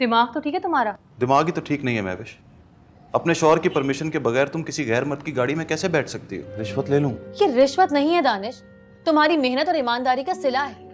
दिमाग तो ठीक है तुम्हारा? दिमाग ही तो ठीक नहीं है महविश। अपने शौहर की परमिशन के बगैर तुम किसी गैर मर्द की गाड़ी में कैसे बैठ सकती हो? रिश्वत ले लूं? ये रिश्वत नहीं है दानिश, तुम्हारी मेहनत और ईमानदारी का सिला है।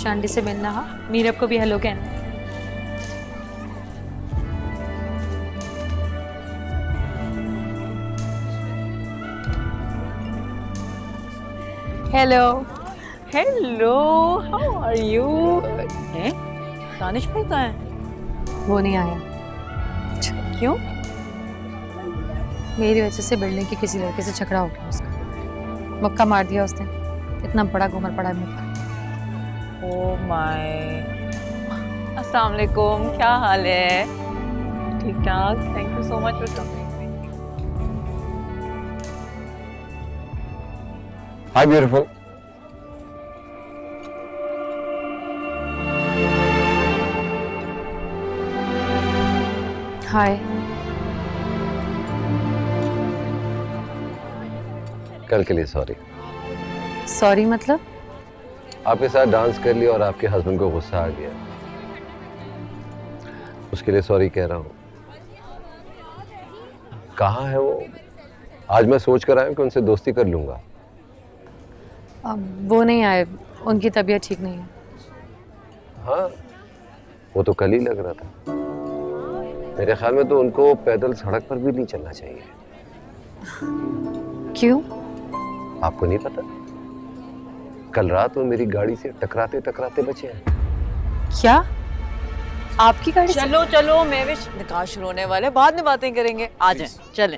आंटी से मिलना, हाँ मीरब को भी हेलो कहना। Hello hello, how are you? हैं? दानिश भाई कहाँ हैं? वो नहीं आया। क्यों? मेरी वजह से बिल्डिंग के किसी लड़के से झगड़ा हो गया उसका, मक्का मार दिया उसने। इतना बड़ा घूमर पड़ा है मुक्का। ओह माय, अस्सलाम वालेकुम, क्या हाल है? ठीक ठाक, thank you so much for coming. Hi beautiful. Hi. कल के लिए सॉरी। सॉरी मतलब? आपके साथ डांस कर लिया और आपके हस्बैंड को गुस्सा आ गया, उसके लिए सॉरी कह रहा हूँ। कहाँ है वो? आज मैं सोच कर आया हूँ कि उनसे दोस्ती कर लूंगा। वो नहीं आए, उनकी तबीयत ठीक नहीं है। हाँ, वो तो कल ही लग रहा था। मेरे ख्याल में तो उनको पैदल सड़क पर भी नहीं चलना चाहिए। क्यों? आपको नहीं पता? कल रात वो मेरी गाड़ी से टकराते टकराते बचे हैं। क्या? आपकी गाड़ी से? चलो चलो महविश, निकाह शुरू होने वाले, बाद में बातें करेंगे, आ जाएं, चलें।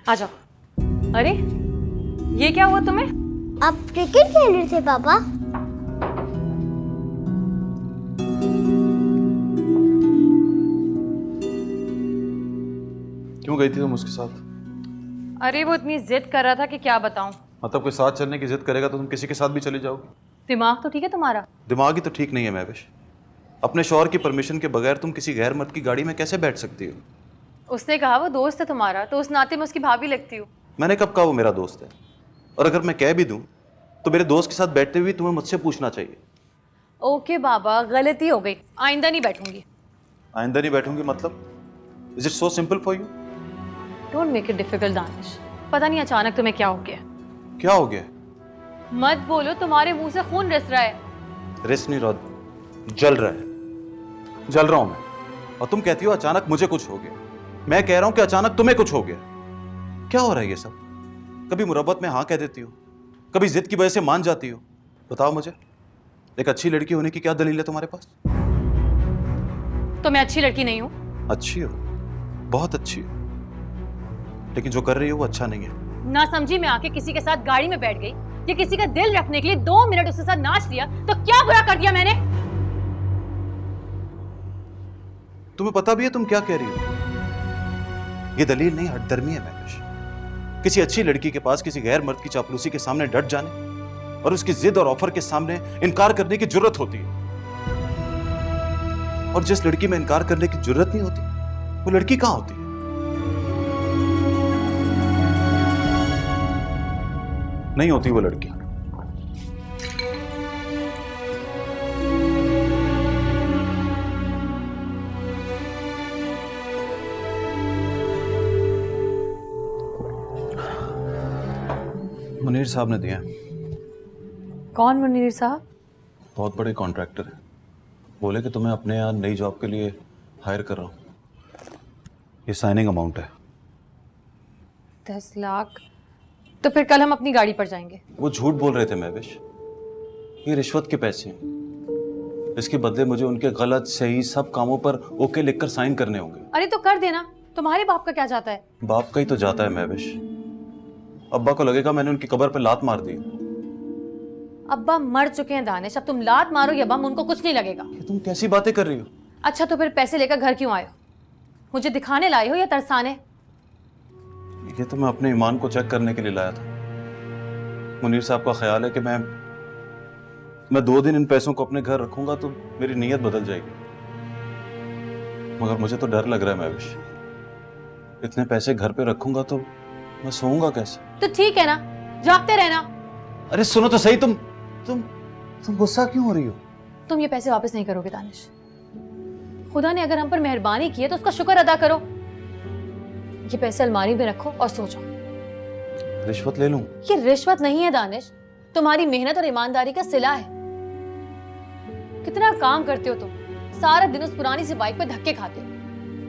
आ जाओ। अरे ये क्या हुआ तुम्हें? आप क्रिकेट खेल रहे थे पापा? क्यों गई थी तुम उसके साथ? अरे वो इतनी जिद कर रहा था कि क्या बताऊं। मतलब कोई साथ चलने की जिद करेगा तो तुम किसी के साथ भी चली जाओगी? दिमाग तो ठीक है तुम्हारा? दिमाग ही तो ठीक नहीं है महविश। अपने शौहर की परमिशन के बगैर तुम किसी गैर मर्द की गाड़ी में कैसे बैठ सकती हो? उसने कहा वो दोस्त है तुम्हारा, तो उस नाते मैं उसकी भाभी लगती हूँ। मैंने कब कहा वो मेरा दोस्त है? और अगर मैं कह भी दूं तो मेरे दोस्त के साथ बैठते हुए तुम्हें मुझसे पूछना चाहिए। ओके बाबा, गलती हो गई, आइंदा नहीं बैठूंगी। आइंदा नहीं बैठूंगी मतलब? Is it so simple for you? Don't make it difficult Danish. पता नहीं अचानक तुम्हें क्या हो गया। क्या हो गया? मत बोलो, तुम्हारे मुंह से खून रिस रहा है। रिस नहीं रहा, जल रहा है। जल रहा हूं मैं, और तुम कहती हो अचानक मुझे कुछ हो गया। मैं कह रहा हूं कि अचानक तुम्हें कुछ हो गया। क्या हो रहा है ये सब? कभी मुरब्बत में हाँ कह देती हो, कभी जिद की वजह से मान जाती हो। बताओ मुझे, एक अच्छी लड़की होने की क्या दलील है तुम्हारे पास? तो मैं अच्छी लड़की नहीं हूँ? अच्छी हो, बहुत अच्छी हो, लेकिन जो कर रही हो वो अच्छा नहीं है। ना समझी मैं आके किसी के साथ गाड़ी में बैठ गई या किसी का दिल रखने के लिए 2 मिनट उसके साथ नाच लिया तो क्या बुरा कर दिया मैंने? तुम्हें पता भी है तुम क्या कह रही हो? ये दलील नहीं, हठधर्मी है महविश। किसी अच्छी लड़की के पास किसी गैर मर्द की चापलूसी के सामने डट जाने और उसकी जिद और ऑफर के सामने इनकार करने की जुर्रत होती है। और जिस लड़की में इनकार करने की जुर्रत नहीं होती, वो लड़की कहां होती है? नहीं होती वो लड़की। मुनीर साहब ने दिया। कौन मुनीर साहब? बहुत बड़े कॉन्ट्रैक्टर हैं। बोले कि तुम्हें अपने यहाँ नई जॉब के लिए हायर कर रहा हूँ। ये साइनिंग अमाउंट है। 10 लाख? तो फिर कल हम अपनी गाड़ी पर जाएंगे। वो झूठ बोल रहे थे महविश। ये रिश्वत के पैसे हैं। इसके बदले मुझे उनके गलत सही सब कामों पर ओके लिखकर साइन करने होंगे। अरे तो कर देना, तुम्हारे बाप का क्या जाता है? बाप का ही तो जाता है महविश। अब्बा को लगेगा मैंने उनकी कब्र पे लात मार दी। अब्बा मर चुके हैं दानिश, अब तुम लात मारो या बम, उनको कुछ नहीं लगेगा। ये तुम कैसी बातें कर रही हो? अच्छा तो फिर पैसे लेकर घर क्यों आए हो? मुझे दिखाने लाए हो या तरसाने? ये तो मैं अपने ईमान को चेक करने के लिए लाया था। मुनीर साहब का ख्याल है कि मैं 2 दिन इन पैसों को अपने घर रखूंगा तो मेरी नीयत बदल जाएगी। मगर मुझे तो डर लग रहा है महविश। इतने पैसे घर पे रखूंगा तो मैं सोऊंगा कैसे? तो ठीक है ना, जागते रहना। अरे सुनो तो सही, तुम गुस्सा क्यों हो रही हो? तुम ये पैसे वापस नहीं करोगे दानिश। खुदा ने अगर हम पर मेहरबानी की है तो उसका शुक्र अदा करो। ये पैसे अलमारी में रखो और सो जाओ। रिश्वत ले लूं? ये रिश्वत नहीं है दानिश, तुम्हारी मेहनत और ईमानदारी का सिला है। कितना काम करते हो तुम, सारा दिन उस पुरानी सी बाइक पे धक्के खाते हो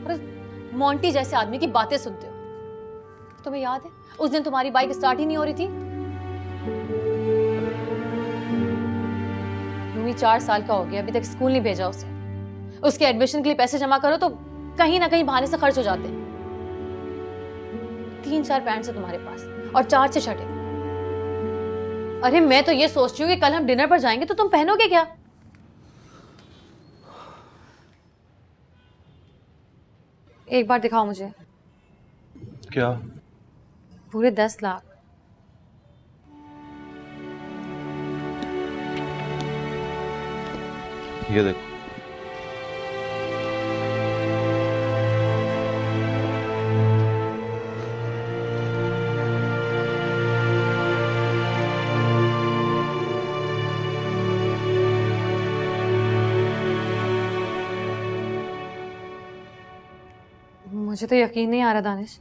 और उस मोंटी जैसे आदमी की बातें सुनते हो। तुम्हें याद है उस दिन तुम्हारी बाइक स्टार्ट ही नहीं हो रही थी? रूमी 4 साल का हो गया, अभी तक स्कूल नहीं भेजा उसे। उसके एडमिशन के लिए पैसे जमा करो तो कहीं ना कहीं बहाने से खर्च हो जाते हैं। 3-4 पैंट्स है तुम्हारे पास और 4 शर्टें। अरे मैं तो ये सोच रही हूँ कि कल हम डिनर पर जाएंगे तो तुम पहनोगे क्या? एक बार दिखाओ मुझे। क्या? पूरे 10 लाख। ये देखो। मुझे तो यकीन नहीं आ रहा दानिश।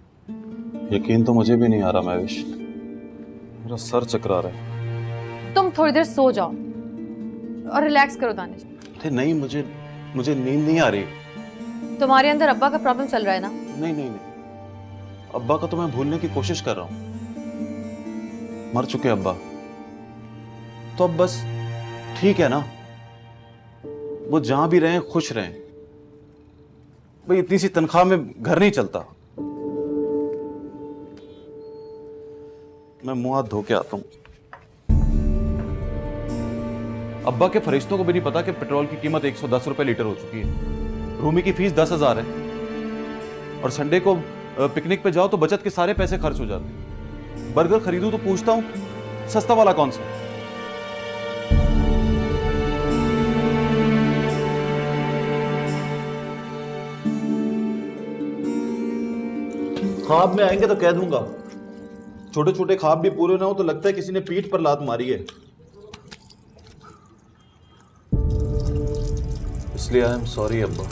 यकीन तो मुझे भी नहीं आ रहा महविश। मेरा सर चकरा रहा है। तुम थोड़ी देर सो जाओ और रिलैक्स करो दानिश। अरे नहीं, मुझे नींद नहीं आ रही। तुम्हारे अंदर अब्बा का प्रॉब्लम चल रहा है ना? नहीं, अब्बा को तो मैं भूलने की कोशिश कर रहा हूं। मर चुके अब्बा तो अब बस ठीक है ना। वो जहां भी रहें खुश रहें। भाई इतनी सी तनख्वाह में घर नहीं चलता। मैं मुंह हाथ धो के आता हूं। अब्बा के फरिश्तों को भी नहीं पता कि पेट्रोल की कीमत 110 रुपए लीटर हो चुकी है। रूमी की फीस 10,000 है और संडे को पिकनिक पे जाओ तो बचत के सारे पैसे खर्च हो जाते हैं। बर्गर खरीदूं तो पूछता हूं सस्ता वाला कौन सा? ख्वाब में आएंगे तो कह दूंगा छोटे छोटे ख्वाब भी पूरे ना हो तो लगता है किसी ने पीठ पर लात मारी है। इसलिए आई एम सॉरी अब्बा।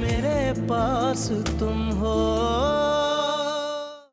मेरे पास तुम हो